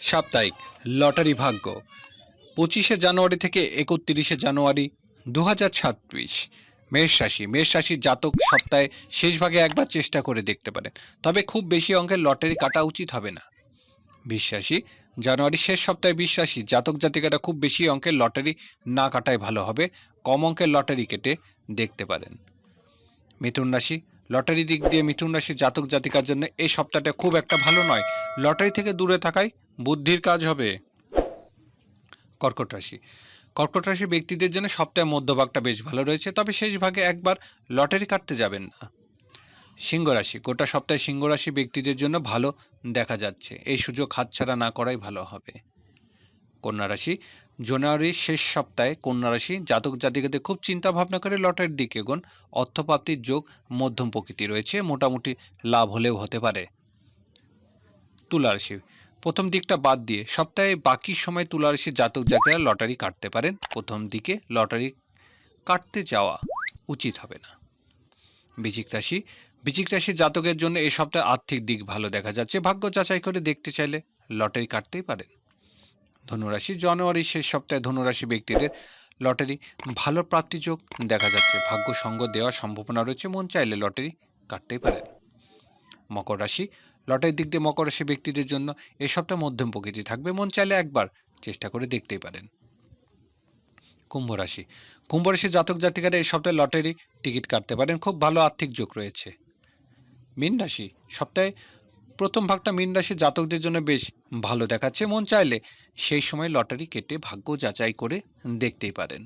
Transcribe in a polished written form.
সাপ্তাহিক লটারি ভাগ্য 25শে জানুয়ারি থেকে 31শে জানুয়ারি 2026। মেষ রাশির জাতক সপ্তাহে শেষ ভাগে একবার চেষ্টা করে দেখতে পারেন, তবে খুব বেশি অঙ্কের লটারি কাটা উচিত হবে না। বৃষ রাশি জানুয়ারির শেষ সপ্তাহে বৃষ রাশি জাতক জাতিকারা খুব বেশি অঙ্কের লটারি না কাটাই ভালো হবে, কম অঙ্কের লটারি কেটে দেখতে পারেন। মিথুন রাশি লটারি দিক দিয়ে মিথুন রাশির জাতক জাতিকার জন্য এই সপ্তাহটা খুব একটা ভালো নয়, লটারি থেকে দূরে থাকাই বুদ্ধির কাজ হবে। কর্কট রাশি ব্যক্তিদের জন্য সপ্তাহের মধ্যভাগটা বেশ ভালো রয়েছে, তবে শেষ ভাগে একবার লটারি কাটতে যাবেন না। সিংহ রাশি গোটা সপ্তাহে সিংহ রাশি ব্যক্তিদের জন্য ভালো দেখা যাচ্ছে, এই সুযোগ হাতছাড়া না করাই ভালো হবে। কন্যা রাশি জানুয়ারির শেষ সপ্তাহে কন্যা রাশি জাতক জাতিকাদের খুব চিন্তা ভাবনা করে লটারির দিকে এগোন, অর্থপ্রাপ্তির যোগ মধ্যম প্রকৃতি রয়েছে, মোটামুটি লাভ হলেও হতে পারে। তুলা রাশি প্রথম দিকটা বাদ দিয়ে সপ্তাহে বাকি সময় তুলা রাশির জাতক জাতিকারা লটারি কাটতে পারেন, প্রথম দিকে লটারি কাটতে যাওয়া উচিত হবে না। বৃশ্চিক রাশির জাতকের জন্য এই সপ্তাহে আর্থিক দিক ভালো দেখা যাচ্ছে, ভাগ্য যাচাই করে দেখতে চাইলে লটারি কাটতেই পারেন। ধনুরাশি জানুয়ারির শেষ সপ্তাহে ধনুরাশি ব্যক্তিদের লটারি ভালো প্রাপ্তিযোগ দেখা যাচ্ছে, ভাগ্য সঙ্গ দেওয়ার সম্ভাবনা রয়েছে, মন চাইলে লটারি কাটতেই পারেন। মকর রাশি লটারির দিক দিয়ে মকর রাশি ব্যক্তিদের জন্য এই সপ্তাহে মধ্যম প্রকৃতি থাকবে, মন চাইলে একবার চেষ্টা করে দেখতেই পারেন। কুম্ভ রাশি জাতক জাতিকারা এই সপ্তাহে লটারি টিকিট কাটতে পারেন, খুব ভালো আর্থিক যোগ রয়েছে। মীন রাশি সপ্তাহে প্রথম ভাগটা মীন রাশির জাতকদের জন্য বেশ ভালো দেখাচ্ছে, মন চাইলে সেই সময় লটারি কেটে ভাগ্য যাচাই করে দেখতেই পারেন।